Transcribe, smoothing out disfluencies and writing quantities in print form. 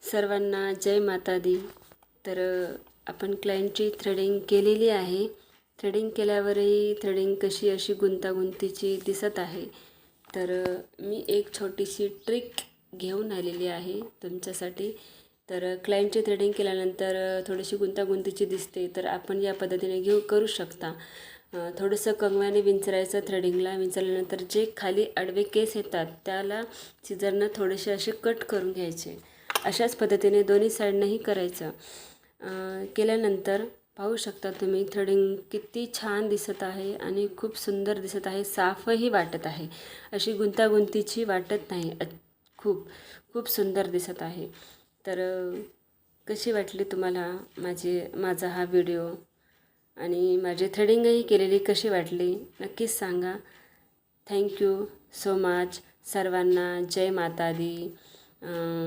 सर्वांना जय माता दी। तर आपण क्लायंटची थ्रेडिंग केलेली आहे। थ्रेडिंग केल्यावरही थ्रेडिंग कशी अशी गुंतागुंतीची दिसत आहे। तर मी एक छोटीशी ट्रिक घेऊन आलेली आहे तुमच्यासाठी। तर क्लायंटची थ्रेडिंग केल्यानंतर थोडीशी गुंतागुंतीची दिसते, तर आपण या पद्धतीने करू शकता। थोडंसं कंगव्याने विंचरायचं थ्रेडिंगला। विंचरल्यानंतर जे खाली आडवे केस येतात त्याला सिझरनं थोडेसे असे कट करून घ्यायचे। अशाच पद्धतीने दोन्ही साईडनेही करायचं। केल्यानंतर पाहू शकता तुम्ही थ्रेडिंग किती छान दिसत आहे आणि खूप सुंदर दिसत आहे, साफही वाटत आहे, अशी गुंतागुंतीची वाटत नाही। खूप खूप सुंदर दिसत आहे। तर कशी वाटली तुम्हाला माझा हा व्हिडिओ आणि माझी थ्रेडिंगही केलेली कशी वाटली नक्कीच सांगा। Thank you so much. सर्वांना जय माता दी।